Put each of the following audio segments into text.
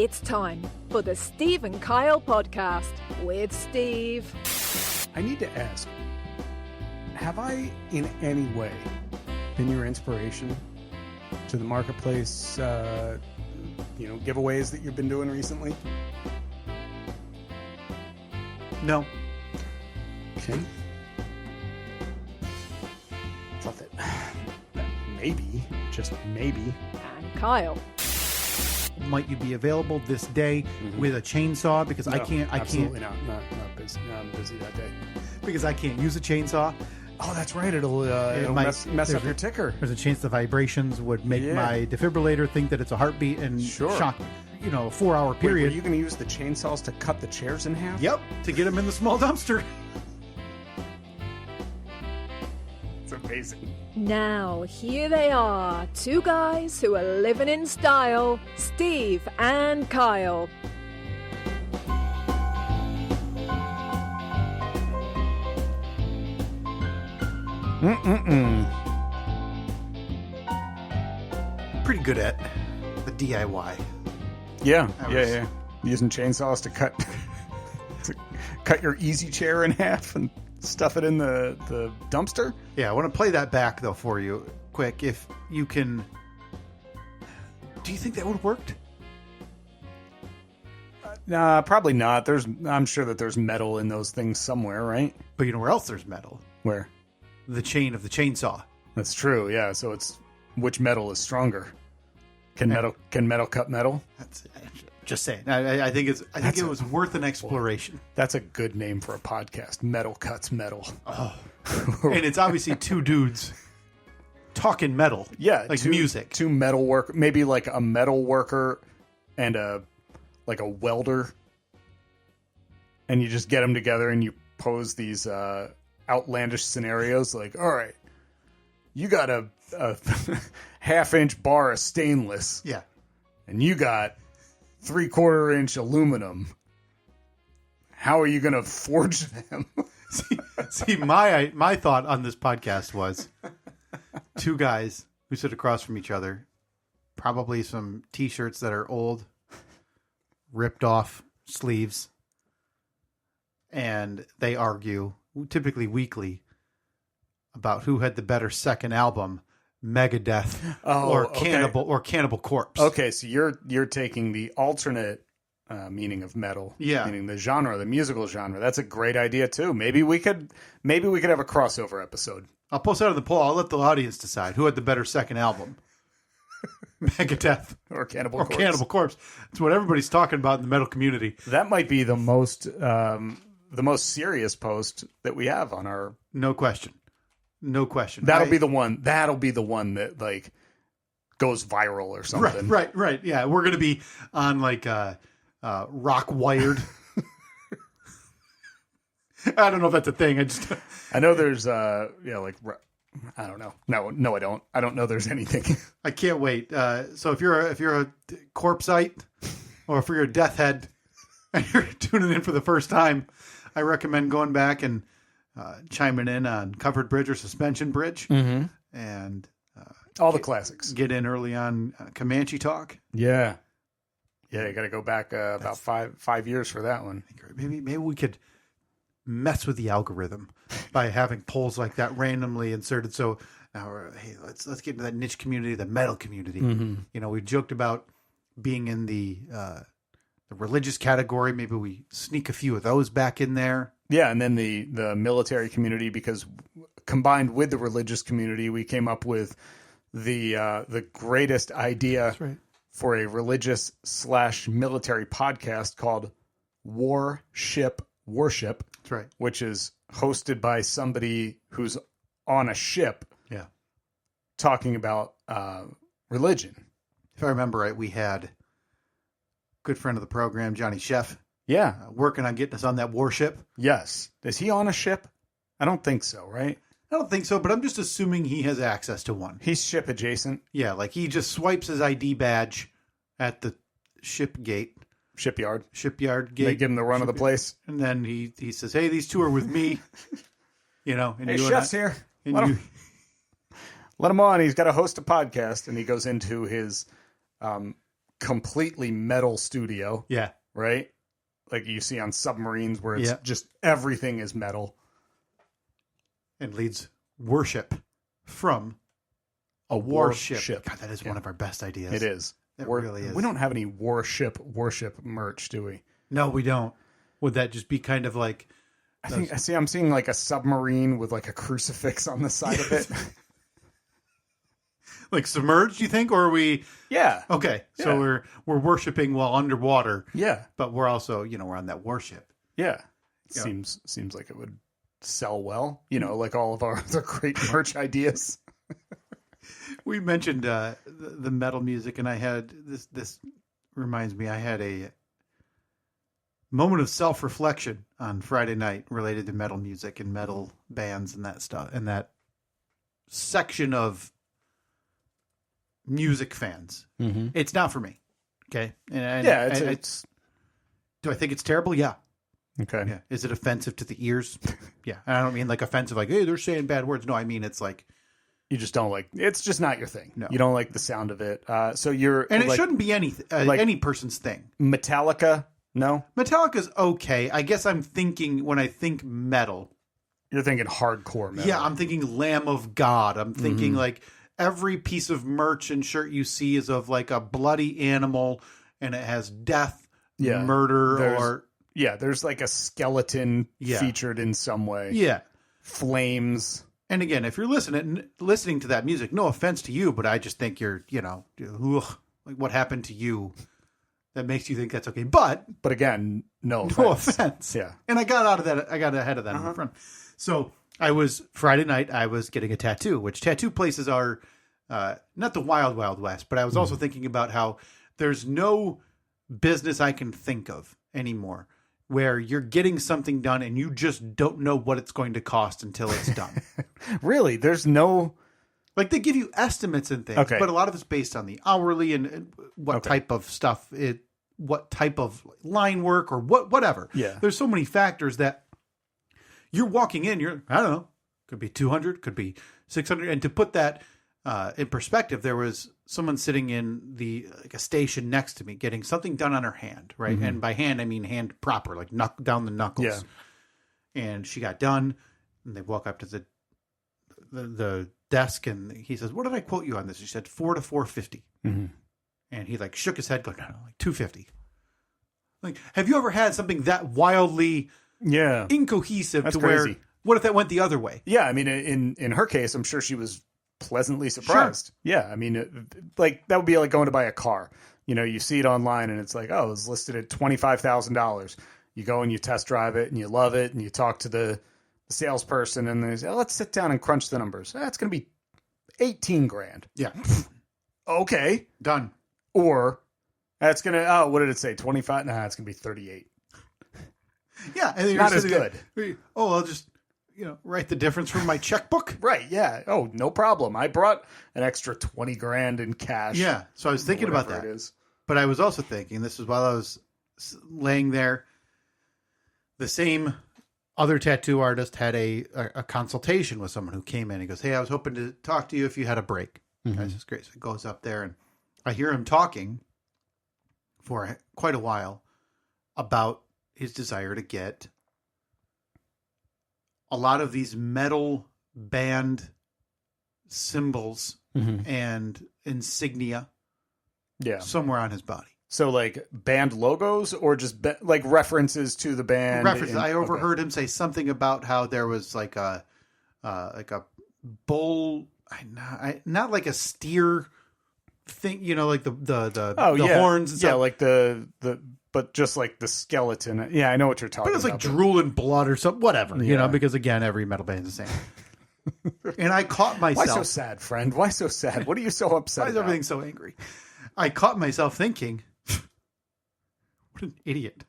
It's time for the Steve and Kyle podcast with Steve. I need to ask, have I in any way been your inspiration to the marketplace, giveaways that you've been doing recently? No. Okay. Thought that maybe, just maybe. And Kyle. Might you be available this day with a chainsaw? Because No, I can't. Absolutely not busy. I'm busy that day. Because I can't use a chainsaw. Oh, that's right. It'll mess up your ticker. There's a chance the vibrations would make my defibrillator think that it's a heartbeat and shock. A 4-hour period. Wait, were you going to use the chainsaws to cut the chairs in half? Yep, to get them in the small dumpster. It's amazing. Now, here they are, two guys who are living in style, Steve and Kyle. Pretty good at the DIY. Yeah. Using chainsaws to cut your easy chair in half and stuff it in the dumpster. Yeah, I want to play that back though for you, quick. If you can, do you think that would have worked? Nah, probably not. I'm sure that there's metal in those things somewhere, right? But you know where else there's metal? Where? The chain of the chainsaw. That's true. Yeah. So it's which metal is stronger? Can metal cut metal? That's just saying. I think it was worth an exploration. That's a good name for a podcast. Metal cuts metal. Oh, and it's obviously two dudes talking metal. Yeah, like music. Two metal work, maybe like a metal worker and a welder, and you just get them together and you pose these outlandish scenarios. Like, all right, you got a half-inch bar of stainless, yeah, and you got 3/4-inch aluminum. How are you going to forge them? See, my thought on this podcast was two guys who sit across from each other, probably some T-shirts that are old, ripped off sleeves, and they argue, typically weekly, about who had the better second album, Megadeth or Cannibal Corpse. Okay, so you're taking the alternate meaning of metal, meaning the genre, the musical genre. That's a great idea too. Maybe we could have a crossover episode. I'll post that on the poll. I'll let the audience decide who had the better second album, Megadeth or Cannibal Corpse. It's what everybody's talking about in the metal community. That might be the most serious post that we have on our. No question. That'll be the one that like goes viral or something. Right. Yeah, we're gonna be on like Rock Wired. I don't know if that's a thing. I know there's I don't know. No, I don't. I don't know there's anything. I can't wait. So if you're a corpsite or if you're a death head and you're tuning in for the first time, I recommend going back and chiming in on Covered Bridge or Suspension Bridge, and all the classics. Get in early on Comanche Talk. Yeah. You got to go back about 5 years for that one. Maybe we could mess with the algorithm by having polls like that randomly inserted. So now, let's get into that niche community, the metal community. We joked about being in the religious category. Maybe we sneak a few of those back in there. Yeah, and then the military community, because combined with the religious community, we came up with the greatest idea for a religious / military podcast called Warship Worship. That's right. Which is hosted by somebody who's on a ship. Yeah. Talking about religion. If I remember right, we had a good friend of the program, Johnny Chef. Yeah. Working on getting us on that warship. Yes. Is he on a ship? I don't think so, right? I don't think so, but I'm just assuming he has access to one. He's ship adjacent. Yeah, like he just swipes his ID badge at the shipyard gate. They give him the run of the place. And then he says, hey, these two are with me. And hey, Chef's here. Let him on. He's got to host a podcast, and he goes into his completely metal studio, Yeah. right? Like you see on submarines where it's Yeah. just everything is metal. And leads worship from A warship. God, that is one of our best ideas. It is. It really is. We don't have any worship merch, do we? No, we don't. Would that just be kind of like... I'm seeing like a submarine with like a crucifix on the side of it. Like submerged, you think? Or are we... Yeah. Okay, so Yeah. we're worshiping while underwater. Yeah. But we're also, we're on that warship. Yeah. Yeah. Seems like it would sell well. Like all of our other great merch ideas. We mentioned the metal music, and I had this reminds me, I had a moment of self-reflection on Friday night related to metal music and metal bands and that stuff, and that section of music fans. Mm-hmm. It's not for me. Okay. And it's do I think it's terrible? Yeah. okay. Yeah. Is it offensive to the ears? Yeah. And I don't mean like offensive, like, hey, they're saying bad words. No, I mean, it's like, You just don't like. It's just not your thing. No. You don't like the sound of it. So you're and it like, shouldn't be any person's thing. Metallica. No, Metallica's okay. I guess I'm thinking when I think metal. you're thinking hardcore metal. Yeah, I'm thinking Lamb of God. I'm thinking like every piece of merch and shirt you see is of like a bloody animal, and it has death, murder, there's like a skeleton Yeah. featured in some way. yeah. Flames. And again, if you're listening to that music, no offense to you, but I just think you're, ugh, like what happened to you that makes you think that's okay. But Again, no offense. Yeah. And I got out of that. I got ahead of that in the front. So Friday night, I was getting a tattoo, which tattoo places are not the wild, wild west, but I was also thinking about how there's no business I can think of anymore where you're getting something done and you just don't know what it's going to cost until it's done. Really? There's no... Like they give you estimates and things, but a lot of it's based on the hourly and what type of stuff, what type of line work or whatever. Yeah. There's so many factors that you're walking in, I don't know, could be 200, could be 600. And to put that in perspective, there was someone sitting in like a station next to me getting something done on her hand, right? Mm-hmm. And by hand, I mean hand proper, like down the knuckles. Yeah. And she got done, and they walk up to the desk, and he says, "What did I quote you on this?" She said, $400 to $450. Mm-hmm. And he like shook his head, going, "No, like $250." Like, have you ever had something that wildly incohesive That's to crazy. where? What if that went the other way? Yeah, I mean, in her case, I'm sure she was pleasantly surprised. Sure. Yeah, I mean, like that would be like going to buy a car. You see it online, and it's like, oh, it's listed at $25,000. You go and you test drive it, and you love it, and you talk to the salesperson, and they say, oh, let's sit down and crunch the numbers. That's going to be $18,000. Yeah. Okay. Done. Or that's going to, what did it say? 25? Nah, it's going to be 38. Yeah. And not as good. Oh, I'll just, write the difference from my checkbook. Right. Yeah. Oh, no problem. I brought an extra $20,000 in cash. Yeah. So I was thinking about that. It is. But I was also thinking, this is while I was laying there, the same other tattoo artist had a consultation with someone who came in. He goes, "Hey, I was hoping to talk to you if you had a break." Mm-hmm. I says, "Great." So he goes up there, and I hear him talking for quite a while about his desire to get a lot of these metal band symbols and insignia somewhere on his body. So like band logos or just like references to the band? References. I overheard him say something about how there was like a bull, not like a steer thing, like the horns and stuff. Yeah, like but just like the skeleton. Yeah, I know what you're talking about. But it's like drool and blood or something, whatever, because again, every metal band is the same. And I caught myself. Why so sad, friend? Why so sad? What are you so upset Why is about? everything so angry? I caught myself thinking, what an idiot.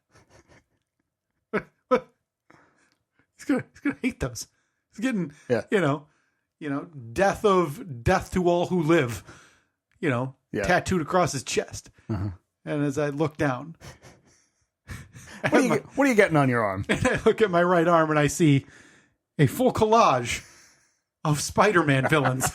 He's gonna hate those. He's getting, death to all who live, tattooed across his chest. Uh-huh. And as I look down, what are you getting on your arm? And I look at my right arm and I see a full collage of Spider-Man villains.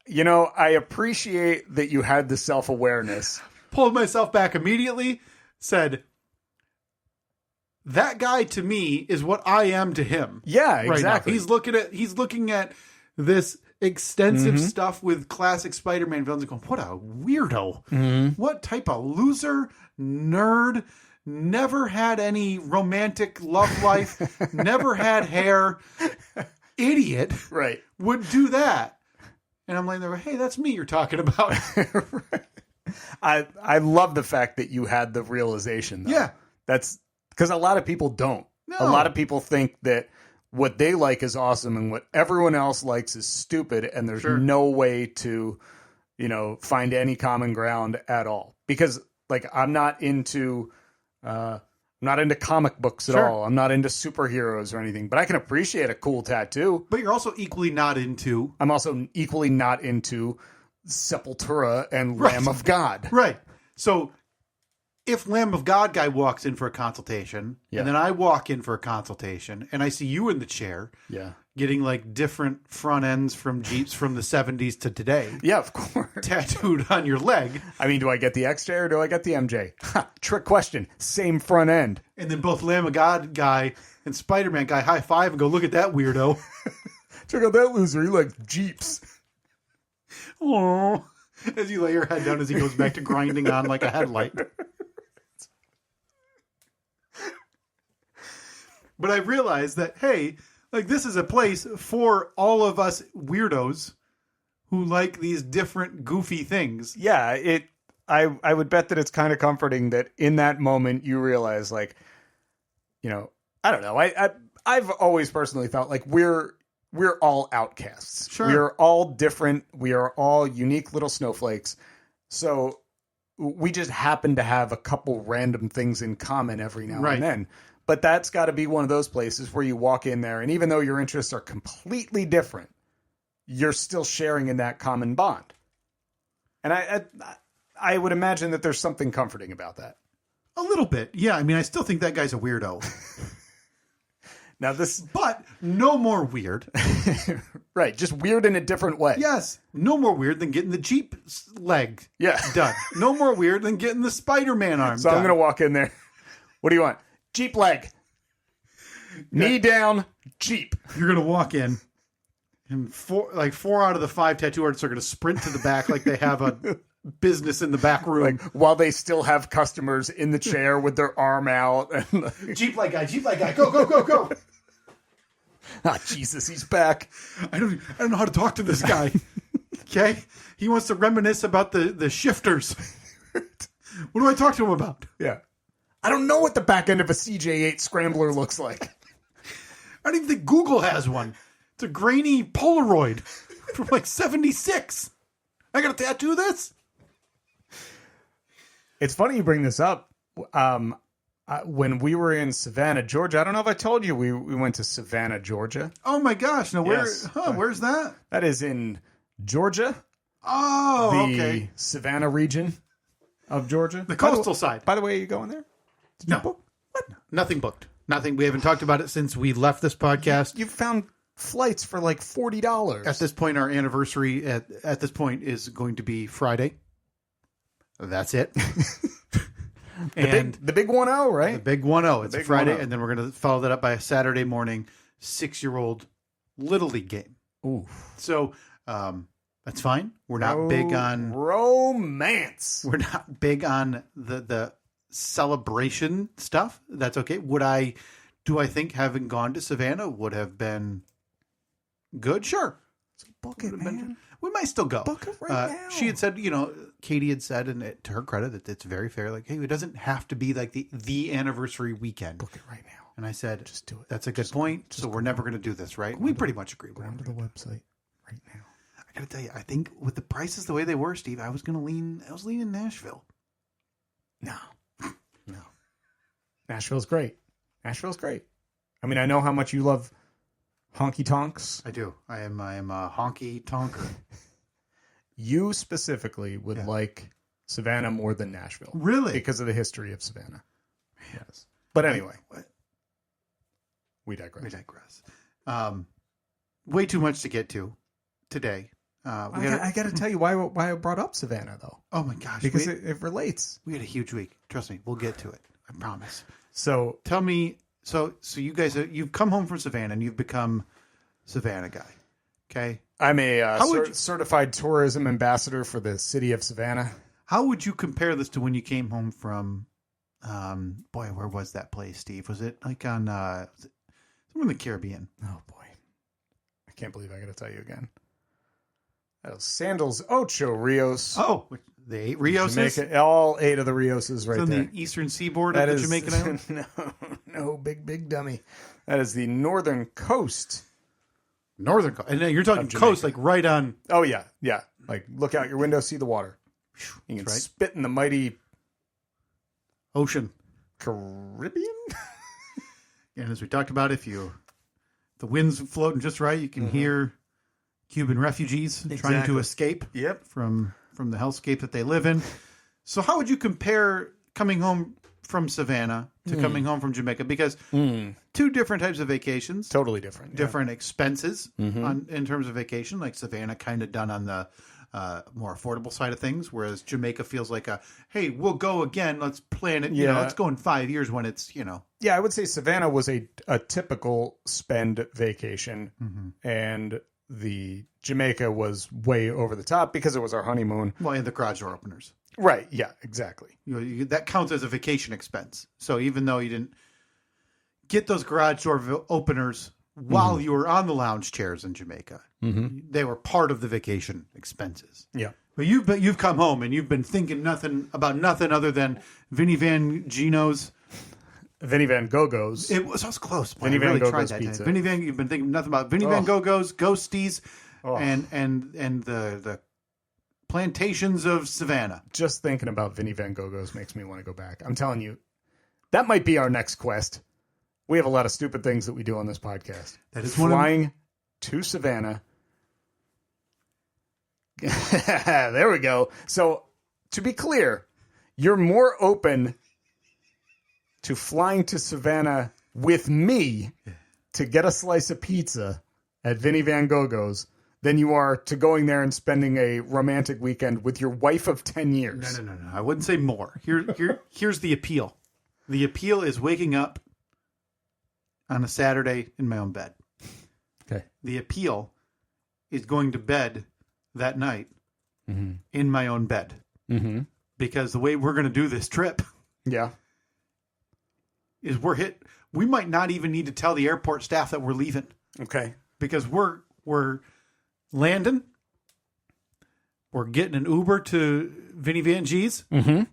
You know, I appreciate that you had the self-awareness. Pulled myself back immediately, said, that guy to me is what I am to him. Yeah, right exactly. now. He's looking at this extensive stuff with classic Spider-Man villains and going, what a weirdo. What type of loser, nerd, never had any romantic love life, never had hair, idiot Right. would do that. And I'm like, hey, that's me you're talking about. Right. I love the fact that you had the realization, though. Yeah. That's because a lot of people don't. No. A lot of people think that what they like is awesome and what everyone else likes is stupid, and there's no way to, you know, find any common ground at all. Because, like, I'm not into comic books at all. I'm not into superheroes or anything, but I can appreciate a cool tattoo. But you're also equally not into... I'm also equally not into Sepultura and Lamb of God. Right. So if Lamb of God guy walks in for a consultation, and then I walk in for a consultation, and I see you in the chair, getting like different front ends from Jeeps from the 70s to today. Yeah, of course. Tattooed on your leg. I mean, do I get the XJ or do I get the MJ? Ha, trick question. Same front end. And then both Lamb of God guy and Spider-Man guy high five and go, look at that weirdo. Check out that loser. He likes Jeeps. Oh, as you lay your head down as he goes back to grinding on like a headlight. But I realized that, hey, like this is a place for all of us weirdos who like these different goofy things. Yeah, I would bet that it's kind of comforting that in that moment you realize, like, you know, I don't know. I've always personally felt like we're all outcasts. Sure. We are all different. We are all unique little snowflakes. So we just happen to have a couple random things in common every now and then. But that's got to be one of those places where you walk in there, and even though your interests are completely different, you're still sharing in that common bond. And I would imagine that there's something comforting about that. A little bit. Yeah, I mean, I still think that guy's a weirdo. Now this... But no more weird. Right, just weird in a different way. Yes, no more weird than getting the Jeep leg done. No more weird than getting the Spider-Man arm so done. I'm going to walk in there. What do you want? Jeep leg. Knee down, Jeep. You're going to walk in, and four out of the 5 tattoo artists are going to sprint to the back like they have a business in the back room. Like, while they still have customers in the chair with their arm out. And like, Jeep leg guy, go, go, go, go. Ah, Jesus, he's back. I don't know how to talk to this guy. Okay? He wants to reminisce about the shifters. What do I talk to him about? Yeah. I don't know what the back end of a CJ8 Scrambler looks like. I don't even think Google has one. It's a grainy Polaroid from like 76. I got to tattoo this? It's funny you bring this up. When we were in Savannah, Georgia, I don't know if I told you we went to Savannah, Georgia. Oh my gosh. Now, Yes. where's that? That is in Georgia. Oh, the okay. Savannah region of Georgia. The coastal side. By the way, are you going there? Did you book? What? Nothing booked. Nothing. We haven't talked about it since we left this podcast. You found flights for like $40. At this point, our anniversary at this point is going to be Friday. That's it. The big 1-0, right? The big 1-0. It's a big Friday, 1-0. and then we're going to follow that up by a Saturday morning 6-year-old Little League game. Ooh. So that's fine. We're not big on romance. We're not big on the celebration stuff. That's okay. Do I think having gone to Savannah would have been good? Sure. So book it, man. We might still go. Book it right now. She had said, Katie had said, and to her credit, that it's very fair. Like, hey, it doesn't have to be like the anniversary weekend. Book it right now. And I said, just do it. That's a good point. So we're never going to do this, right? We pretty much agree. Go onto the website right now. I got to tell you, I think with the prices the way they were, Steve, I was leaning Nashville. No. Nashville's great. I mean, I know how much you love honky tonks. I do. I am a honky tonker. You specifically would like Savannah more than Nashville. Really? Because of the history of Savannah. Yes. But anyway, we digress. Way too much to get to today. I got to tell you why I brought up Savannah, though. Oh, my gosh. Because it relates. We had a huge week. Trust me. We'll get to it. I promise. So tell me, so you guys, you've come home from Savannah and you've become Savannah guy. Okay. I'm a certified tourism ambassador for the city of Savannah. How would you compare this to when you came home from, where was that place, Steve? Was it like on, somewhere in the Caribbean? Oh, boy. I can't believe I got to tell you again. That was Sandals Ocho Rios. Oh, the 8 Rioses? Jamaica, all 8 of the Rioses right on there. The eastern seaboard of the Jamaican island? No, big dummy. That is the northern coast. Northern coast. And you're talking coast, like right on. Oh, yeah. Like, look out your window, see the water. You can spit in the mighty ocean. Caribbean? And as we talked about, if the wind's floating just right, you can hear Cuban refugees trying to escape from the hellscape that they live in. So how would you compare coming home from Savannah to coming home from Jamaica? Because 2 different types of vacations. Totally different. Different expenses in terms of vacation. Like Savannah kind of done on the more affordable side of things, whereas Jamaica feels like hey, we'll go again. Let's plan it. Let's go in 5 years when it's, Yeah, I would say Savannah was a typical spend vacation. And the Jamaica was way over the top because it was our honeymoon. Well, and the garage door openers. Right. Yeah, exactly. That counts as a vacation expense. So even though you didn't get those garage door openers while you were on the lounge chairs in Jamaica, they were part of the vacation expenses. Yeah. But you've come home and you've been thinking nothing other than Vinnie Van Gino's. Vinnie Van Go-Go's. I was close. Boy, Vinnie I really Van tried Go-Go's that pizza. time. You've been thinking nothing about Vinnie Van Go-Go's, Ghosties, and the plantations of Savannah. Just thinking about Vinnie Van Go-Go's makes me want to go back. I'm telling you, that might be our next quest. We have a lot of stupid things that we do on this podcast. That is flying to Savannah. There we go. So, to be clear, you're more open to flying to Savannah with me to get a slice of pizza at Vinnie Van Go-Go's than you are to going there and spending a romantic weekend with your wife of 10 years. No. I wouldn't say more. Here's the appeal. The appeal is waking up on a Saturday in my own bed. Okay. The appeal is going to bed that night in my own bed. Because the way we're going to do this trip is we might not even need to tell the airport staff that we're leaving. Okay. Because we're landing. We're getting an Uber to Vinnie Van G's. We're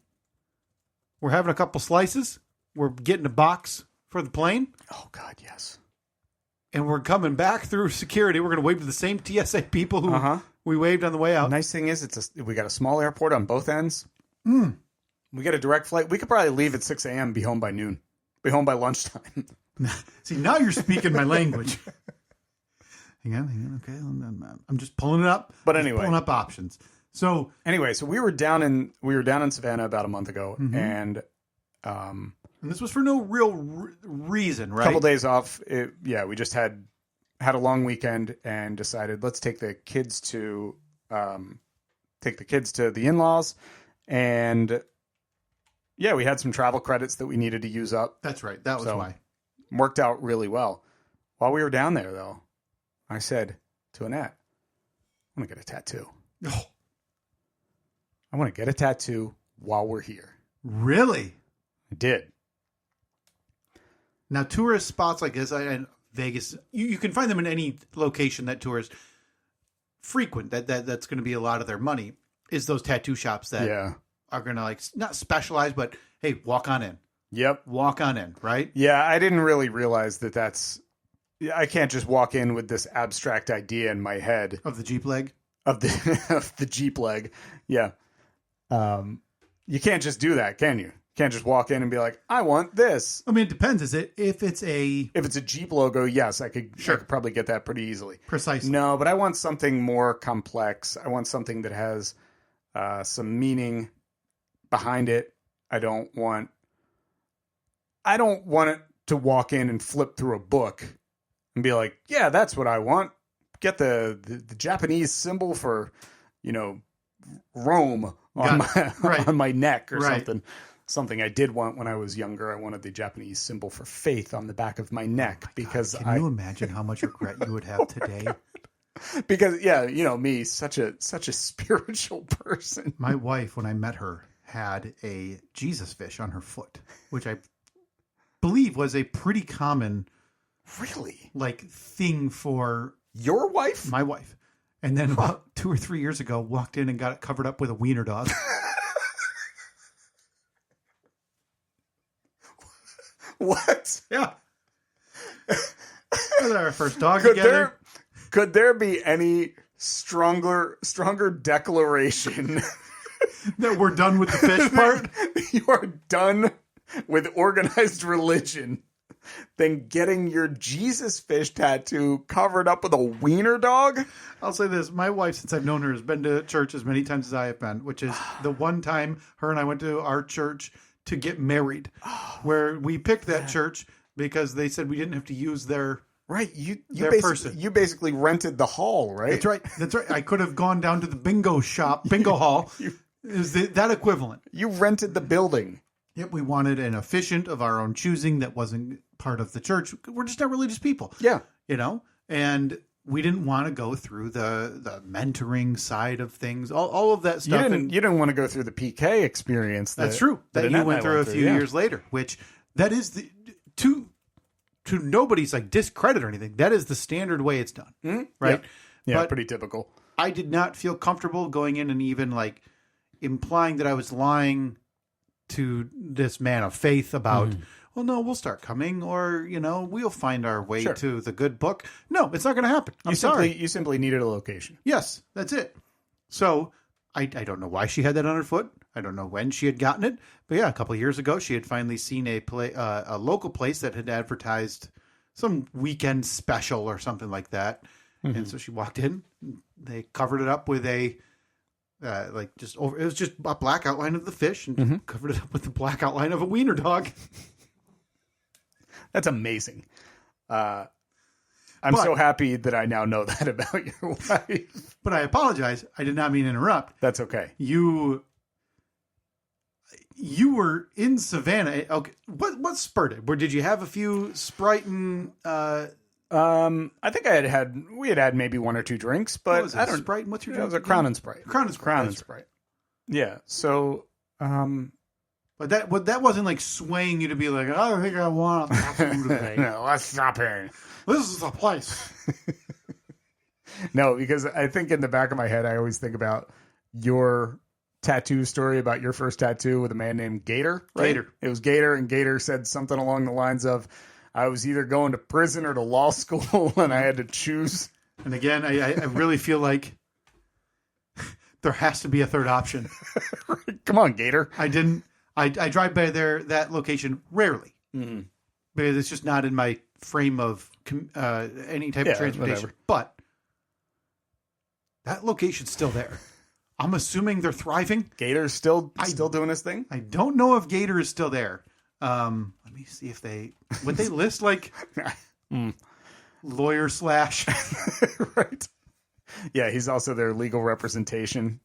having a couple slices. We're getting a box for the plane. Oh, God, yes. And we're coming back through security. We're going to wave to the same TSA people who we waved on the way out. The nice thing is we got a small airport on both ends. We got a direct flight. We could probably leave at 6 a.m., be home by noon. Be home by lunchtime. See, now you're speaking my language. Hang on. Okay, I'm just pulling it up. But anyway, pulling up options. So anyway, we were down in Savannah about a month ago, and this was for no real reason, right? A couple days off. We just had a long weekend and decided let's take the kids to the in-laws, and we had some travel credits that we needed to use up. That's right. That was why. Worked out really well. While we were down there, though, I said to Annette, I want to get a tattoo. Oh. I want to get a tattoo while we're here. Really? I did. Now, tourist spots like this, and Vegas, you can find them in any location that tourists frequent. That's going to be a lot of their money, is those tattoo shops that are going to, like, not specialize, but, hey, walk on in. Yep. Walk on in, right? Yeah, I didn't really realize that's... I can't just walk in with this abstract idea in my head. Of the Jeep leg? Of the Jeep leg, yeah. You can't just do that, can you? You can't just walk in and be like, I want this. I mean, it depends. If it's a Jeep logo, yes, I could probably get that pretty easily. Precisely. No, but I want something more complex. I want something that has some meaning behind it. I don't want it to walk in and flip through a book and be like, yeah, that's what I want. get the Japanese symbol for, Rome on my neck or something. Something I did want when I was younger. I wanted the Japanese symbol for faith on the back of my neck because Can you imagine how much regret you would have today? Because me, such a spiritual person. My wife, when I met her, had a Jesus fish on her foot, which I believe was a pretty common, really, thing for your wife. My wife, and then about 2 or 3 years ago, walked in and got it covered up with a wiener dog. What? Yeah. That was our first dog together. Could there be any stronger declaration that we're done with the fish part? You are done with organized religion than getting your Jesus fish tattoo covered up with a wiener dog? I'll say this. My wife, since I've known her, has been to church as many times as I have been, which is the one time her and I went to our church to get married, where we picked that church because they said we didn't have to use their person. You basically rented the hall, right? That's right. I could have gone down to the bingo hall. Is that equivalent? You rented the building. Yep, we wanted an officiant of our own choosing that wasn't part of the church. We're just not religious people. Yeah. And we didn't want to go through the mentoring side of things, all of that stuff. You didn't want to go through the PK experience. That's true. That you went through a few years later, which that is to nobody's discredit or anything. That is the standard way it's done, right? Yeah, but pretty typical. I did not feel comfortable going in and even implying that I was lying to this man of faith about, well, no, we'll start coming, or, we'll find our way to the good book. No, it's not going to happen. I'm sorry. You simply needed a location. Yes, that's it. So I don't know why she had that on her foot. I don't know when she had gotten it. But yeah, a couple of years ago, she had finally seen a local place that had advertised some weekend special or something like that. Mm-hmm. And so she walked in. They covered it up with it was just a black outline of the fish and covered it up with the black outline of a wiener dog. That's amazing. I'm so happy that I now know that about your wife. But I apologize. I did not mean to interrupt. That's okay. You were in Savannah. Okay. What spurred it? Did you have a few Sprite and I think we had maybe one or two drinks, but I don't Sprite. And what's your drink? It was a Crown and Sprite. Crown and Sprite. Yeah. So, but that wasn't swaying you to be like, I think I want a tattoo today. No, let's stop here. This is the place. No, because I think in the back of my head, I always think about your tattoo story about your first tattoo with a man named Gator. Right? Gator. It was Gator, and Gator said something along the lines of, I was either going to prison or to law school, and I had to choose. And again, I really feel like there has to be a third option. Come on, Gator. I drive by that location rarely. Mm-hmm. Because it's just not in my frame of any type of transportation. Whatever. But that location's still there. I'm assuming they're thriving. Gator's still doing his thing? I don't know if Gator is still there. Let me see if would they list lawyer / right. Yeah, he's also their legal representation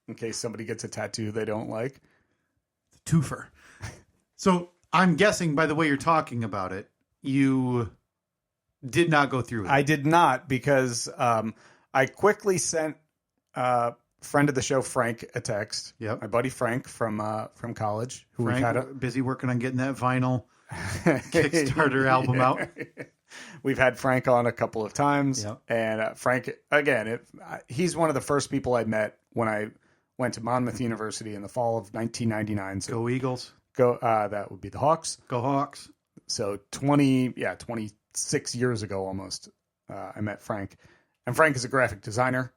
in case somebody gets a tattoo they don't like. Twofer. So I'm guessing by the way you're talking about it, you did not go through with it. I did not, because I quickly sent friend of the show Frank a text. Yep. My buddy Frank from college, who Frank, we've had busy working on getting that vinyl Kickstarter album out. We've had Frank on a couple of times. Yep. And Frank, again, he's one of the first people I met when I went to Monmouth University in the fall of 1999. So go Eagles. Go. That would be the Hawks. Go Hawks. So 26 years ago almost, I met Frank. And Frank is a graphic designer.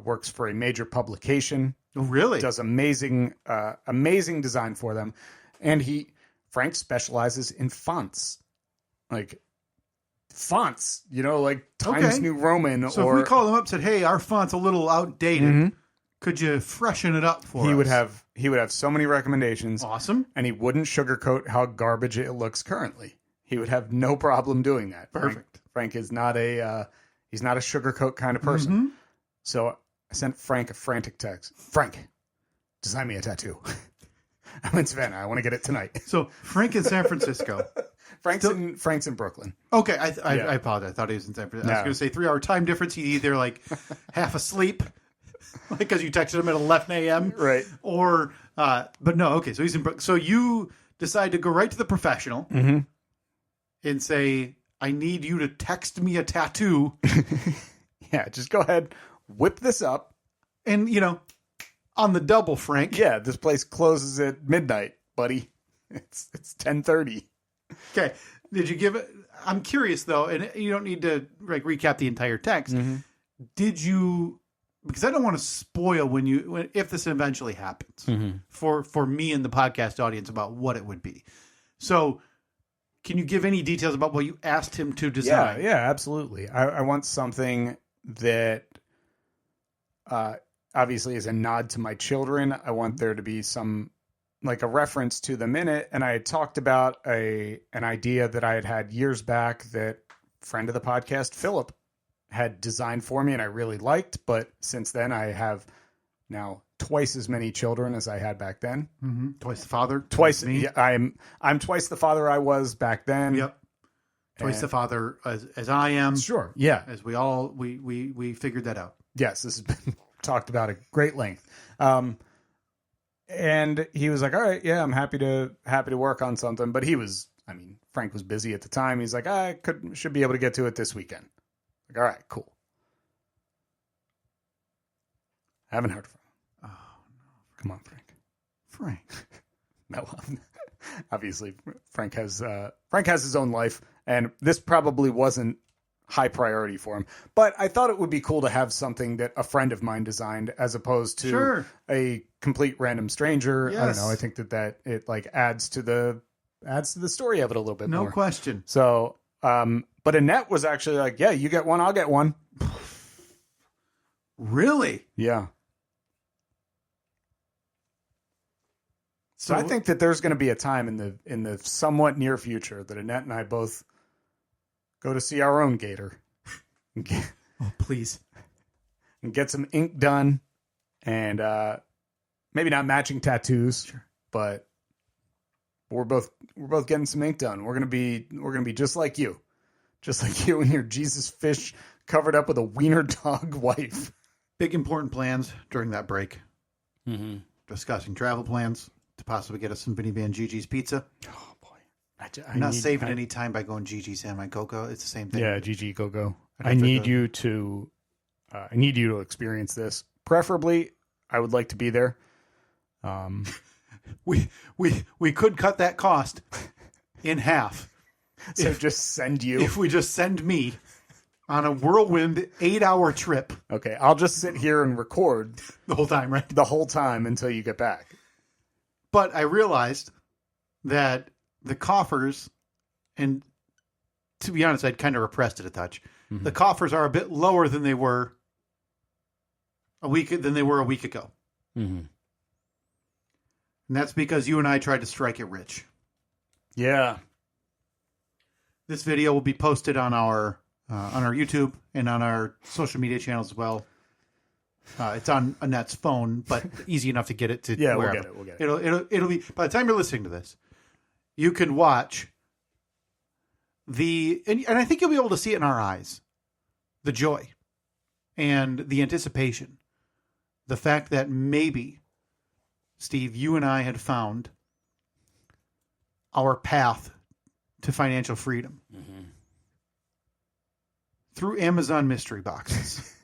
Works for a major publication. Oh, really? Does amazing design for them. And Frank specializes in fonts. Fonts, Times New Roman. So if we call them up and said, hey, our font's a little outdated, could you freshen it up for us? He would have so many recommendations. Awesome. And he wouldn't sugarcoat how garbage it looks currently. He would have no problem doing that. Perfect. Frank is not a He's not a sugarcoat kind of person. Mm-hmm. So I sent Frank a frantic text. Frank, design me a tattoo. I'm in Savannah. I want to get it tonight. So Frank in San Francisco. Frank's in Brooklyn. Okay, I apologize. I thought he was in San Francisco. I was going to say 3-hour time difference. He's either like half asleep, like because you texted him at 11 a.m. Right. Or, but no. Okay, so he's in Brooklyn. So you decide to go right to the professional and say, "I need you to text me a tattoo." Yeah, just go ahead, whip this up, and on the double, Frank. Yeah, this place closes at midnight, buddy. It's 10:30. Okay. Did you give it? I'm curious though, and you don't need to like recap the entire text. Did you? Because I don't want to spoil if this eventually happens for me and the podcast audience about what it would be. So, can you give any details about what you asked him to design? Yeah, absolutely. I want something that obviously is a nod to my children. I want there to be some like a reference to them in it. And I had talked about an idea that I had years back that friend of the podcast, Philip, had designed for me and I really liked. But since then I have now twice as many children as I had back then. Twice the father. Twice. Me. Yeah, I'm twice the father I was back then. Yep. Twice the father as I am. Sure. Yeah. As we all, we figured that out. Yes. This has been talked about at great length. And he was like, all right, yeah, I'm happy to work on something. But Frank was busy at the time. He's like, I should be able to get to it this weekend. Like, all right, cool. Haven't heard from him. Oh, no. Come on, Frank. No, obviously Frank has his own life, and this probably wasn't high priority for him. But I thought it would be cool to have something that a friend of mine designed as opposed to a complete random stranger. Yes. I don't know. I think that it like adds to the story of it a little bit more. No question. So, but Annette was actually like, yeah, you get one, I'll get one. Really? Yeah. So I think that there's going to be a time in the somewhat near future that Annette and I both go to see our own gator. Oh, please. And get some ink done and maybe not matching tattoos, but we're both getting some ink done. We're going to be just like you. Just like you and your Jesus fish covered up with a wiener dog wife. Big important plans during that break. Discussing travel plans to possibly get us some Vinny Van Gigi's pizza. Oh boy. I'm not saving any time by going Gigi San My Coco. It's the same thing. Yeah, Gigi Go. I need you to experience this. Preferably, I would like to be there. We could cut that cost in half. So just send you. If we just send me on a whirlwind 8-hour trip. Okay, I'll just sit here and record the whole time, right? The whole time until you get back. But I realized that the coffers, and to be honest, I'd kind of repressed it a touch. The coffers are a bit lower than they were a week ago. And that's because you and I tried to strike it rich. Yeah. This video will be posted on our YouTube and on our social media channels as well. It's on Annette's phone, but easy enough to get it to wherever. We'll get it. It'll be, by the time you're listening to this, you can watch and I think you'll be able to see it in our eyes, the joy and the anticipation, the fact that maybe, Steve, you and I had found our path to financial freedom through Amazon mystery boxes.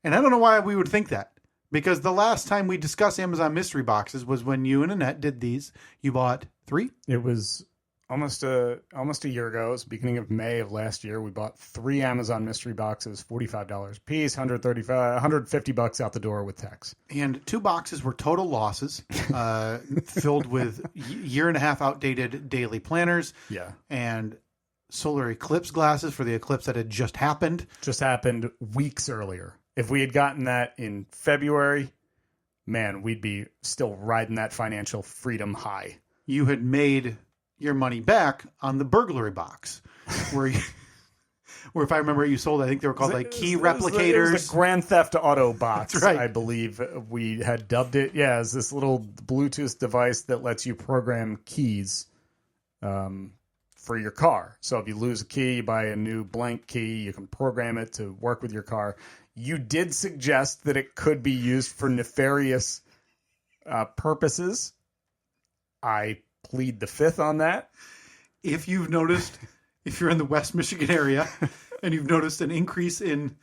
And I don't know why we would think that, because the last time we discussed Amazon mystery boxes was when you and Annette did these. You bought 3? It was almost a year ago. It was the beginning of May of last year. We bought 3 Amazon mystery boxes, $45 a piece, $150 out the door with tax. And 2 boxes were total losses, filled with year and a half outdated daily planners. Yeah. And solar eclipse glasses for the eclipse that had just happened. Just happened weeks earlier. If we had gotten that in February, man, we'd be still riding that financial freedom high. You had made your money back on the burglary box, where Or if I remember what you sold, I think they were called like key It was replicators. the Grand Theft Auto box, That's right. I believe we had dubbed it. Yeah, it's this little Bluetooth device that lets you program keys for your car. So if you lose a key, you buy a new blank key, you can program it to work with your car. You did suggest that it could be used for nefarious purposes. I plead the fifth on that. If you've noticed, if you're in the West Michigan area and you've noticed an increase in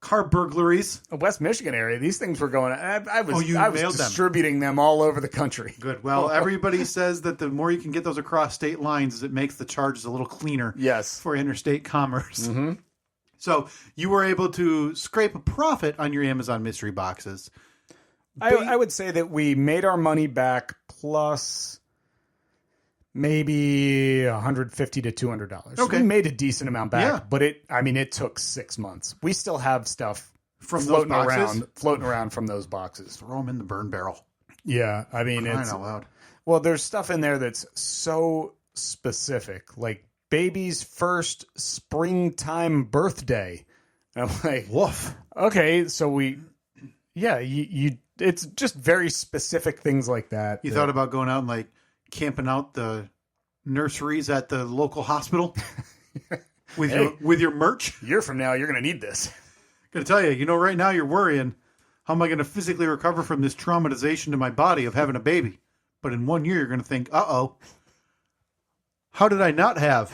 car burglaries. The West Michigan area, these things were going. I was nailed distributing them all over the country. Good. Well, everybody says that the more you can get those across state lines, it makes the charges a little cleaner. Yes. For interstate commerce. Mm-hmm. So you were able to scrape a profit on your Amazon mystery boxes. I would say that we made our money back plus maybe $150 to $200. Okay. We made a decent amount back, Yeah. but it took 6 months. We still have stuff From floating those boxes? around from those boxes. Throw them in the burn barrel. Yeah, I mean, Crying it's out loud. well, there's stuff in there that's so specific, like baby's first springtime birthday. And I'm like, Woof. okay, so you it's just very specific things like that. You thought about going out and like camping out the nurseries at the local hospital with your merch? A year from now, you're going to need this. Gonna tell you, right now you're worrying, how am I going to physically recover from this traumatization to my body of having a baby? But in 1 year, you're going to think, uh-oh, how did I not have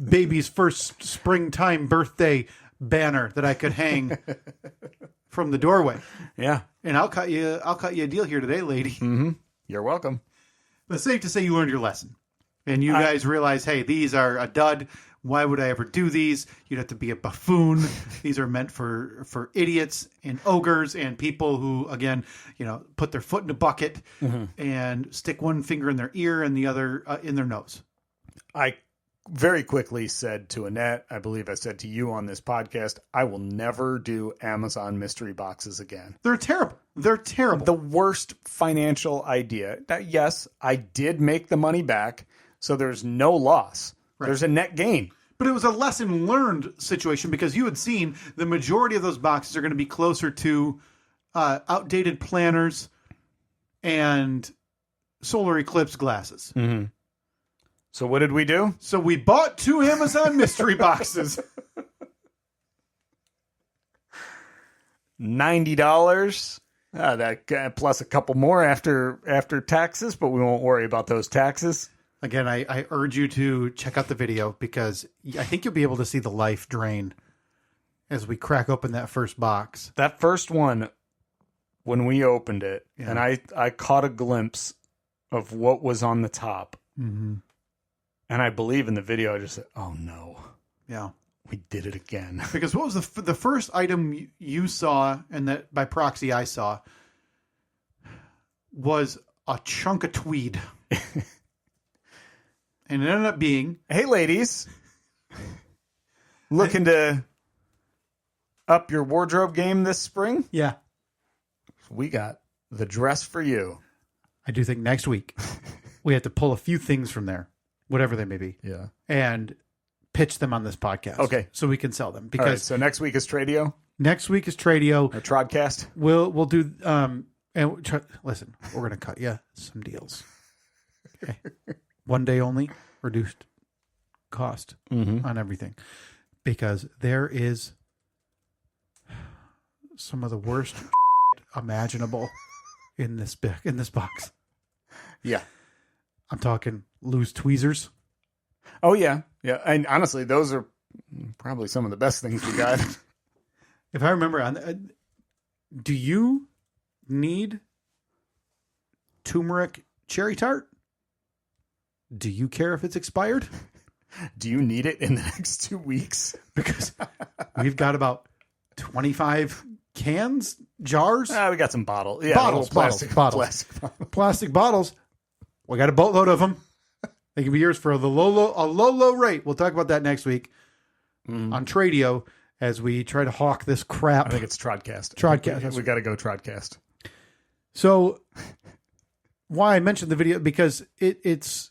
baby's first springtime birthday banner that I could hang from the doorway? Yeah. And I'll cut you a deal here today, lady. Mm-hmm. You're welcome. But it's safe to say you learned your lesson. And you guys realize, hey, these are a dud. Why would I ever do these? You'd have to be a buffoon. These are meant for idiots and ogres and people who, again, put their foot in a bucket and stick one finger in their ear and the other in their nose. I very quickly said to Annette, I believe I said to you on this podcast, I will never do Amazon mystery boxes again. They're terrible. They're terrible. The worst financial idea. Yes, I did make the money back, so there's no loss. Right. There's a net gain. But it was a lesson learned situation because you had seen the majority of those boxes are going to be closer to outdated planners and solar eclipse glasses. Mm-hmm. So what did we do? So we bought 2 Amazon mystery boxes. $90. That plus a couple more after taxes, but we won't worry about those taxes. Again, I urge you to check out the video because I think you'll be able to see the life drain as we crack open that first box. That first one, when we opened it, and I caught a glimpse of what was on the top. Mm-hmm. And I believe in the video, I just said, oh no. Yeah. We did it again. Because what was the first item you saw, and that by proxy I saw, was a chunk of tweed. And it ended up being... Hey, ladies. Looking to up your wardrobe game this spring? Yeah. We got the dress for you. I do think next week we have to pull a few things from there, whatever they may be. Yeah. And pitch them on this podcast. Okay. So we can sell them. Because all right, so next week is Tradio? Next week is Tradio. Or Trodcast? We'll do... listen, we're going to cut you some deals. Okay. 1 day only, reduced cost on everything. Because there is some of the worst imaginable in this box. Yeah. I'm talking loose tweezers. Oh, yeah. Yeah. And honestly, those are probably some of the best things we got. If I remember, do you need turmeric cherry tart? Do you care if it's expired? Do you need it in the next 2 weeks? Because we've got about 25 cans, jars. We got some bottles. Yeah, bottles. Plastic Bottles. We got a boatload of them. They can be yours for a low rate. We'll talk about that next week on Tradio as we try to hawk this crap. I think it's Trodcast. We got to go Trodcast. So why I mentioned the video, because it's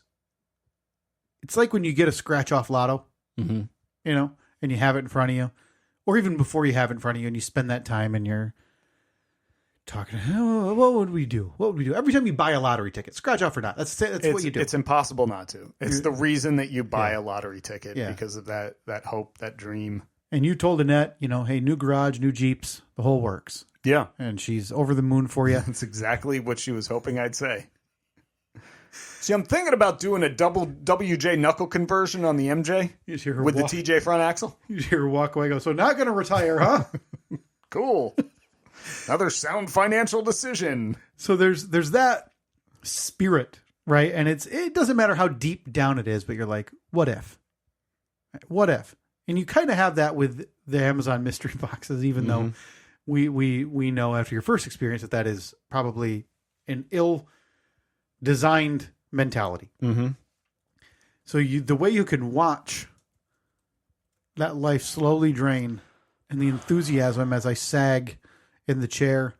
like when you get a scratch off lotto, and you have it in front of you, or even before you have it in front of you and you spend that time and you're talking, oh, what would we do? What would we do? Every time you buy a lottery ticket, scratch off or not. That's what you do. It's impossible not to. It's the reason that you buy a lottery ticket because of that hope, that dream. And you told Annette, hey, new garage, new Jeeps, the whole works. Yeah. And she's over the moon for you. That's exactly what she was hoping I'd say. See, I'm thinking about doing a double WJ knuckle conversion on the MJ with the TJ front axle. You hear her walk away and go, so not going to retire, huh? Cool. Another sound financial decision. So there's that spirit, right? And it doesn't matter how deep down it is, but you're like, what if? What if? And you kind of have that with the Amazon mystery boxes, even though we know after your first experience that is probably an ill-designed mentality. Mm-hmm. So the way you can watch that life slowly drain and the enthusiasm as I sag in the chair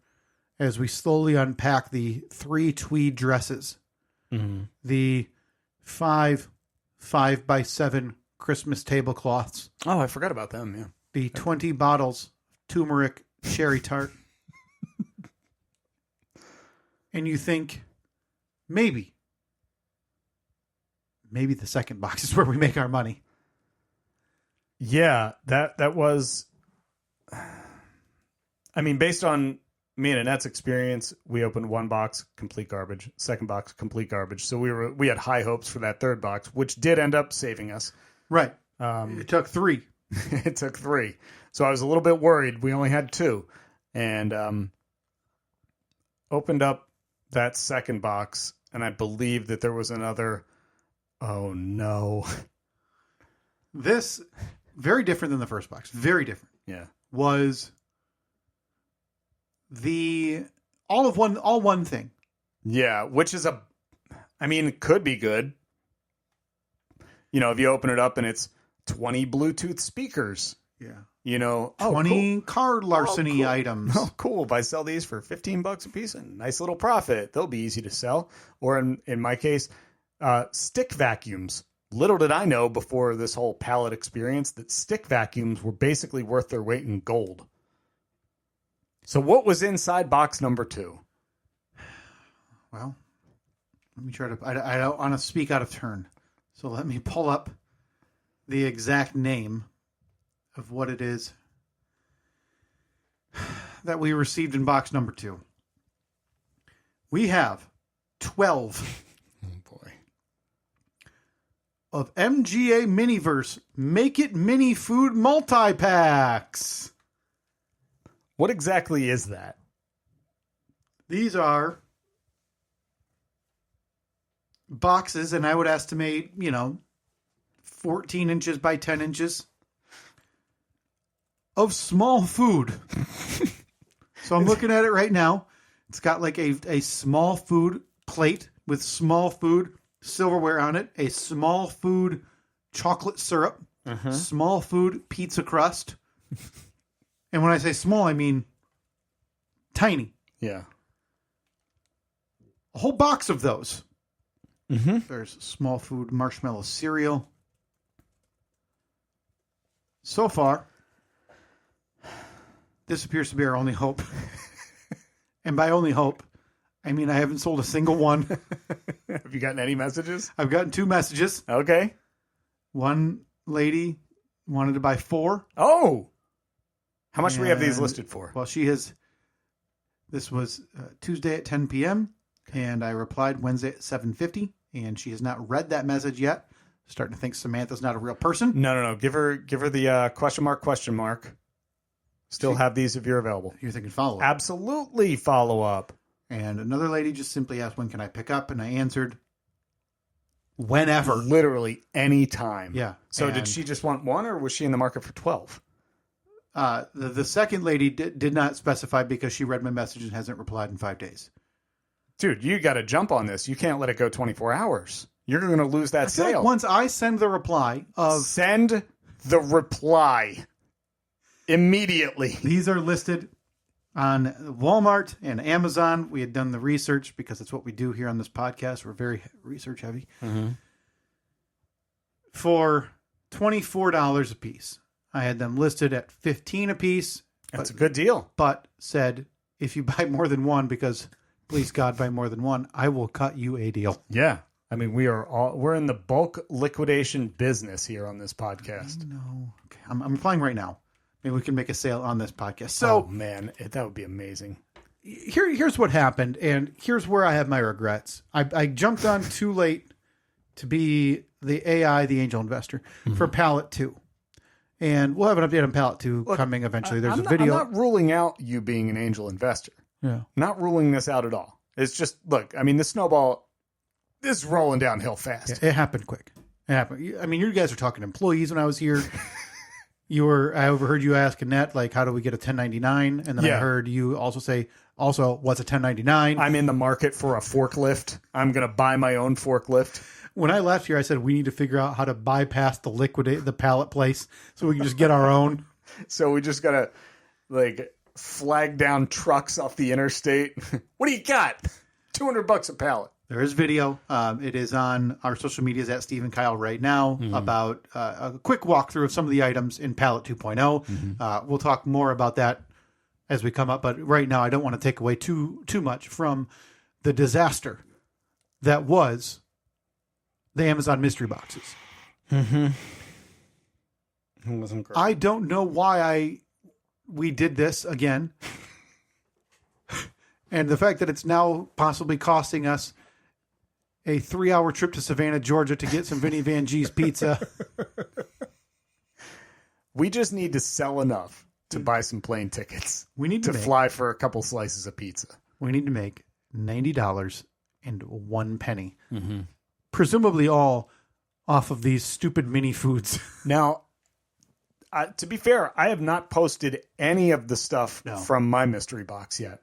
as we slowly unpack the 3 tweed dresses, the 5 5x7 Christmas tablecloths. Oh, I forgot about them. Yeah, the 20 bottles turmeric sherry tart, and you think maybe the second box is where we make our money. Yeah, that was. I mean, based on me and Annette's experience, we opened one box, complete garbage. Second box, complete garbage. So we had high hopes for that third box, which did end up saving us. Right. It took 3. It took 3. So I was a little bit worried. We only had 2, and opened up that second box, and I believe that there was another. Oh no! This very different than the first box. Very different. Yeah. Was all one thing. Yeah, which is it could be good. If you open it up and it's 20 Bluetooth speakers. Yeah. 20 car larceny items. Oh, cool. If I sell these for $15 a piece, a nice little profit. They'll be easy to sell. Or in my case, stick vacuums. Little did I know before this whole pallet experience that stick vacuums were basically worth their weight in gold. So what was inside box number 2? Well, let me try to... I don't want to speak out of turn. So let me pull up the exact name of what it is that we received in box number 2. We have 12 of MGA Miniverse Make It Mini Food Multi-Packs. What exactly is that? These are boxes, and I would estimate, 14 inches by 10 inches of small food. So I'm looking at it right now. It's got like a small food plate with small food silverware on it, a small food chocolate syrup, small food pizza crust. And when I say small, I mean tiny. Yeah. A whole box of those. Mm-hmm. There's small food marshmallow cereal. So far, this appears to be our only hope. And by only hope, I mean I haven't sold a single one. Have you gotten any messages? I've gotten 2 messages. Okay. One lady wanted to buy 4. Oh! How much do we have these listed for? Well, this was Tuesday at 10 p.m., and I replied Wednesday at 7:50, and she has not read that message yet. Starting to think Samantha's not a real person. No. Give her the question mark. Still have these if you're available. You're thinking follow-up. Absolutely follow-up. And another lady just simply asked, when can I pick up? And I answered, whenever. Literally any time. Yeah. So did she just want 1, or was she in the market for 12? The second lady did not specify because she read my message and hasn't replied in 5 days. Dude, you got to jump on this. You can't let it go 24 hours. You're going to lose that sale. Like once I send the reply of... Send the reply immediately. These are listed on Walmart and Amazon. We had done the research because it's what we do here on this podcast. We're very research heavy. Mm-hmm. For $24 a piece. I had them listed at $15 a piece. That's a good deal. But said, if you buy more than one, because please God, buy more than one, I will cut you a deal. Yeah. I mean, we're in the bulk liquidation business here on this podcast. No. Okay. I'm applying right now. Maybe we can make a sale on this podcast. So, oh, man, that would be amazing. Here's what happened, and here's where I have my regrets. I jumped on too late to be the AI, the angel investor, for Pallet 2. And we'll have an update on Pallet 2 coming eventually. There's a video. I'm not ruling out you being an angel investor. Yeah. Not ruling this out at all. It's just, look, I mean, the snowball is rolling downhill fast. Yeah, it happened quick. It happened. I mean, you guys were talking employees when I was here. I overheard you ask Annette, like, how do we get a 1099? And then I heard you also say, also, what's a 1099? I'm in the market for a forklift. I'm going to buy my own forklift. When I left here, I said, we need to figure out how to bypass the pallet place so we can just get our own. So we just got to, like, flag down trucks off the interstate. What do you got? $200 a pallet. There is video. It is on our social medias at Steve and Kyle right now about a quick walkthrough of some of the items in Pallet 2.0. We'll talk more about that as we come up. But right now, I don't want to take away too much from the disaster that was the Amazon mystery boxes. It wasn't great. I don't know why we did this again. And the fact that it's now possibly costing us a 3-hour trip to Savannah, Georgia to get some Vinny Van G's pizza. We just need to sell enough to buy some plane tickets. We need to fly for a couple slices of pizza. We need to make $90 and 1 penny. Presumably all off of these stupid mini foods. Now, to be fair, I have not posted any of the stuff from my mystery box yet.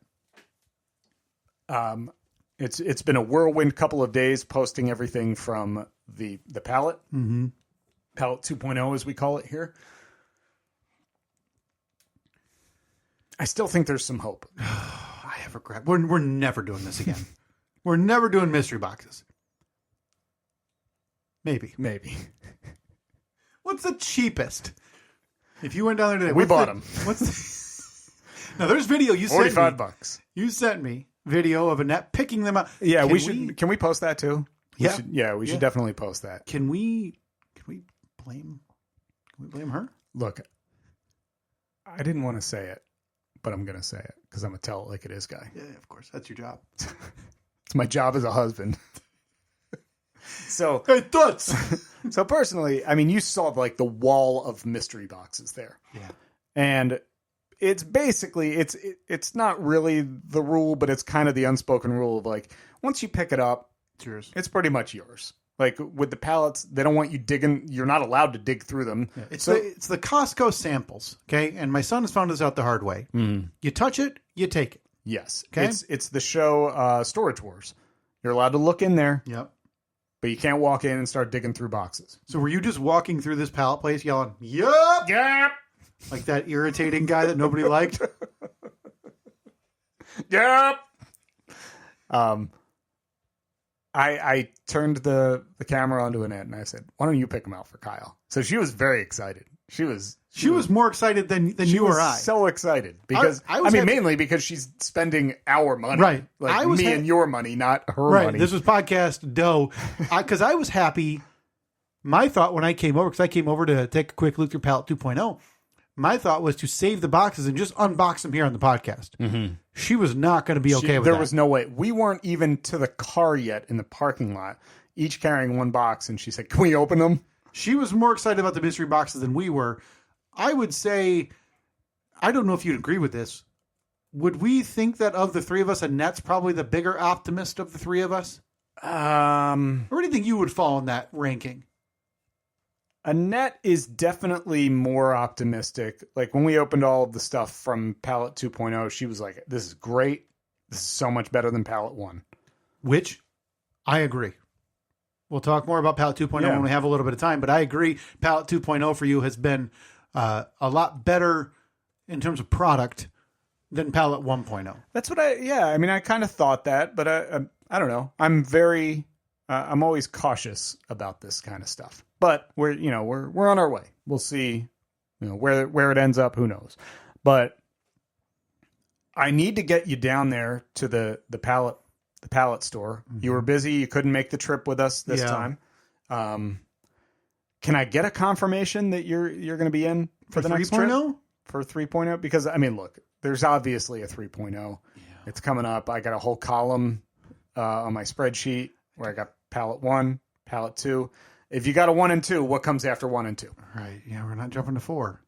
It's been a whirlwind couple of days posting everything from the pallet. Pallet 2.0, as we call it here. I still think there's some hope. I have regret. We're never doing this again. We're never doing mystery boxes. Maybe. What's the cheapest? If you went down there today, we bought them. Now there's video you sent me. $45. You sent me video of Annette picking them up. Yeah, Can we post that too? Yeah, we should definitely post that. Can we blame her? Look, I didn't want to say it, but I'm going to say it because I'm a tell it like it is guy. Yeah, of course. That's your job. It's my job as a husband. So, so personally, I mean, you saw like the wall of mystery boxes there. Yeah. And it's basically, it's not really the rule, but it's kind of the unspoken rule of like, once you pick it up, it's yours. It's pretty much yours. Like with the pallets, they don't want you digging. You're not allowed to dig through them. Yeah, it's the Costco samples. Okay. And my son has found this out the hard way. You touch it, you take it. Yes. Okay. It's the show Storage Wars. You're allowed to look in there. Yep. But you can't walk in and start digging through boxes. So were you just walking through this pallet place yelling, "Yup, yep," like that irritating guy that nobody liked? Yep. I turned the camera onto Annette and I said, "Why don't you pick them out for Kyle?" So she was very excited. She was more excited than you or I. So excited because I mean, mainly because she's spending our money, right? Like me and your money, not her money. This was podcast dough. Because I was happy. My thought when I came over, because I came over to take a quick look through Pallet 2.0, my thought was to save the boxes and just unbox them here on the podcast. She was not going to be okay with that. There was no way. We weren't even to the car yet in the parking lot, each carrying one box, and she said, "Can we open them?" She was more excited about the mystery boxes than we were. I would say, I don't know if you'd agree with this. Would we think that of the three of us, Annette's probably the bigger optimist of the three of us? Or do you think you would fall in that ranking? Annette is definitely more optimistic. Like when we opened all of the stuff from Pallet 2.0, she was like, "This is great. This is so much better than Pallet 1." Which I agree. We'll talk more about Pallet 2.0 when we have a little bit of time, but I agree. Pallet 2.0 for you has been a lot better in terms of product than Pallet 1.0. That's what I mean, I kind of thought that, but I don't know. I'm always cautious about this kind of stuff, but we're on our way. We'll see You know, where it ends up, who knows? But I need to get you down there to the pallet store. Mm-hmm. You were busy. You couldn't make the trip with us this time. Can I get a confirmation that you're going to be in for the next trip? For 3.0? Because, I mean, look, there's obviously a 3.0. Yeah. It's coming up. I got a whole column on my spreadsheet where I got pallet 1, pallet 2. If you got a 1 and 2, what comes after 1 and 2? Right. Yeah, we're not jumping to 4.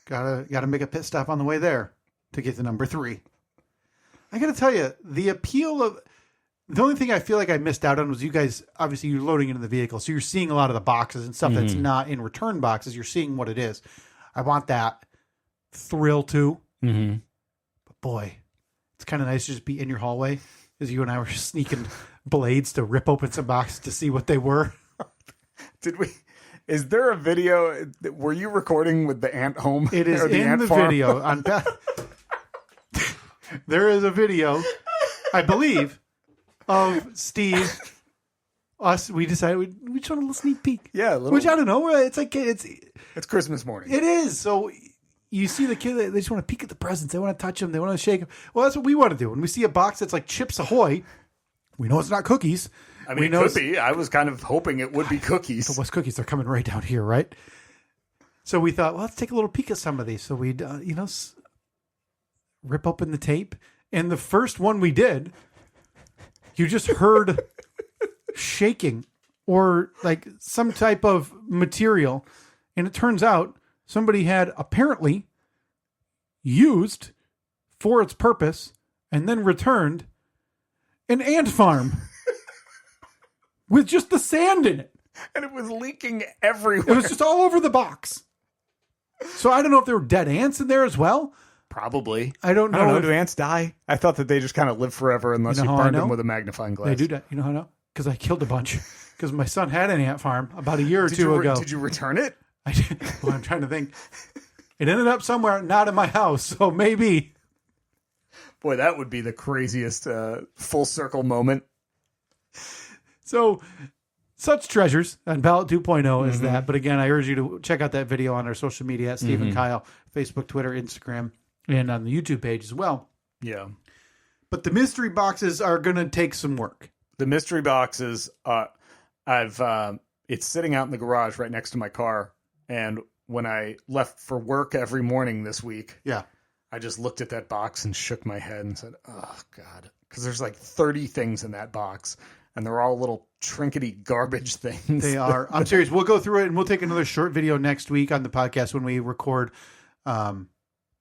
Gotta make a pit stop on the way there to get to number 3. I got to tell you, the appeal of... The only thing I feel like I missed out on was you guys, obviously you're loading into the vehicle, so you're seeing a lot of the boxes and stuff that's not in return boxes. You're seeing what it is. I want that thrill too. Mm-hmm. But boy, it's kind of nice to just be in your hallway as you and I were sneaking blades to rip open some boxes to see what they were. Did we? Is there a video? Were you recording with the ant home? It is in the video. There is a video, I believe, of Steve, us. We decided we just want a little sneak peek. Yeah, a little. Which I don't know. It's like it's Christmas morning. It is. So you see the kid. They just want to peek at the presents. They want to touch them. They want to shake them. Well, that's what we want to do. When we see a box that's like Chips Ahoy, we know it's not cookies. I mean, it could be. I was kind of hoping it would be cookies. The West cookies. They're coming right down here, right? So we thought, well, let's take a little peek at some of these. So we'd, rip open the tape, and the first one we did. You just heard shaking or like some type of material. And it turns out somebody had apparently used for its purpose and then returned an ant farm with just the sand in it. And it was leaking everywhere. It was just all over the box. So I don't know if there were dead ants in there as well. Probably. I don't know. Do ants die? I thought that they just kind of live forever unless you burned them with a magnifying glass. They do that. You know how I know? Because I killed a bunch. Because my son had an ant farm about a year or two ago. Did you return it? I did. Well, I'm trying to think. It ended up somewhere not in my house, so maybe. Boy, that would be the craziest full circle moment. So, such treasures on Ballot 2.0 is that. But again, I urge you to check out that video on our social media at Steve and Kyle, Facebook, Twitter, Instagram. And on the YouTube page as well. Yeah. But the mystery boxes are going to take some work. The mystery boxes, it's sitting out in the garage right next to my car. And when I left for work every morning this week, I just looked at that box and shook my head and said, oh, God. Because there's like 30 things in that box. And they're all little trinkety garbage things. They are. I'm serious. We'll go through it and we'll take another short video next week on the podcast when we record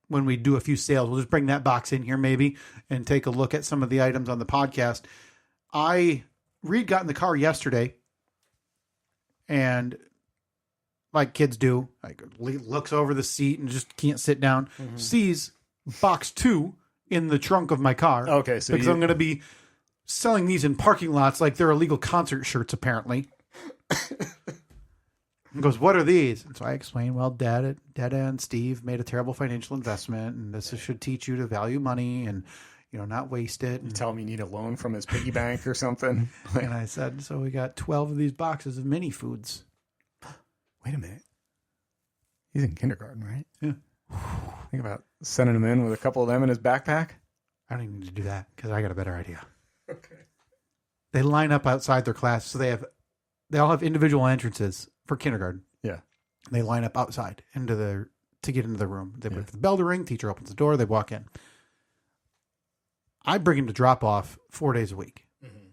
when we do a few sales. We'll just bring that box in here maybe and take a look at some of the items on the podcast. Reed got in the car yesterday and like kids do, like looks over the seat and just can't sit down, sees box 2 in the trunk of my car. Okay. So because I'm going to be selling these in parking lots like they're illegal concert shirts apparently. And goes, what are these? And so I explained, well, Dad and Steve made a terrible financial investment, and this should teach you to value money and, not waste it. You tell him you need a loan from his piggy bank or something. And I said, so we got 12 of these boxes of mini foods. Wait a minute. He's in kindergarten, right? Yeah. Think about sending him in with a couple of them in his backpack. I don't even need to do that because I got a better idea. Okay. They line up outside their class, so they all have individual entrances for kindergarten. Yeah. They line up outside to get into the room. They wait for the bell to ring. Teacher opens the door. They walk in. I bring him to drop off 4 days a week. Mm-hmm.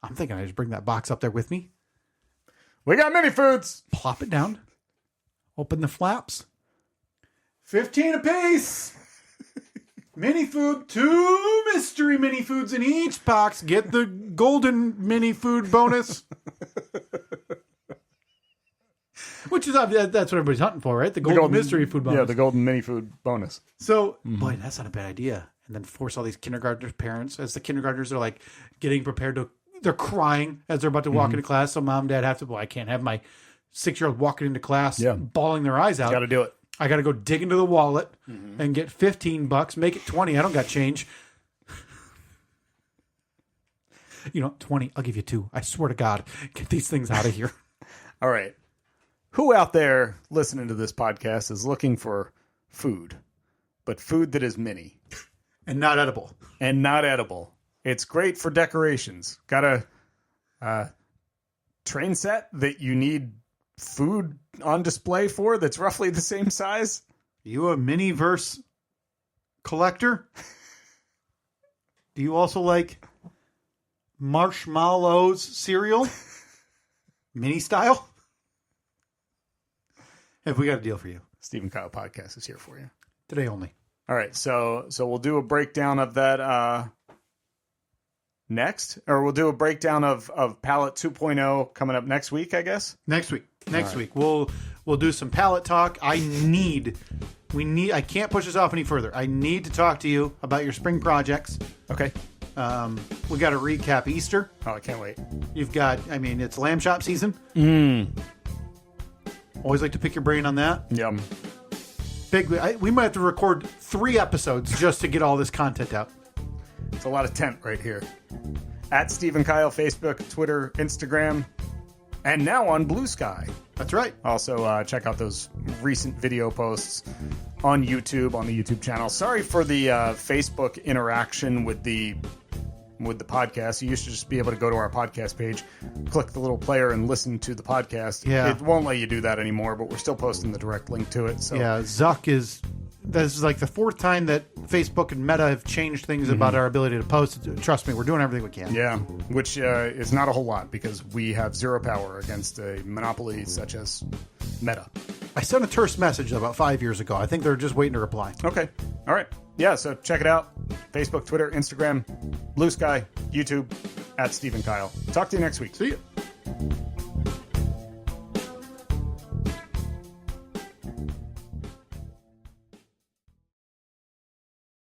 I'm thinking I just bring that box up there with me. We got mini foods. Plop it down. Open the flaps. 15 apiece. Mini food. 2 mystery mini foods in each box. Get the golden mini food bonus. Which is that's what everybody's hunting for, right? The golden mystery food bonus. Yeah, the golden mini food bonus. So, boy, that's not a bad idea. And then force all these kindergartners' parents, as the kindergartners are like getting prepared they're crying as they're about to walk into class. So mom and dad have to, I can't have my 6-year-old walking into class bawling their eyes out. Got to do it. I got to go dig into the wallet and get $15, make it 20. I don't got change. 20, I'll give you 2. I swear to God, get these things out of here. All right. who out there listening to this podcast is looking for food, but food that is mini And not edible. and not edible? It's great for decorations. Got a train set that you need food on display for that's roughly the same size? You a mini-verse collector? Do you also like marshmallows cereal? Mini style? Have we got a deal for you? Steve and Kyle Podcast is here for you. Today only. All right, so we'll do a breakdown of that next, or we'll do a breakdown of Palette 2.0 coming up next week, I guess. Next week. We'll do some palette talk. I can't push this off any further. I need to talk to you about your spring projects. Okay. We got to recap Easter. Oh, I can't wait. You've got, it's lamb chop season. Always like to pick your brain on that. Yum. We might have to record 3 episodes just to get all this content out. It's a lot of tent right here. At Steve and Kyle, Facebook, Twitter, Instagram, and now on Blue Sky. That's right. Also, check out those recent video posts on YouTube, on the YouTube channel. Sorry for the Facebook interaction with the podcast. You used to just be able to go to our podcast page, click the little player, and listen to the podcast. Yeah. It won't let you do that anymore, but we're still posting the direct link to it. So Yeah, this is like the 4th time that Facebook and Meta have changed things about our ability to post. Trust me, we're doing everything we can. yeah, which is not a whole lot because we have zero power against a monopoly such as Meta. I sent a terse message about 5 years ago. I think they're just waiting to reply. Okay. All right. Yeah, so check it out. Facebook, Twitter, Instagram, Blue Sky, YouTube, at Steve and Kyle. Talk to you next week. See you.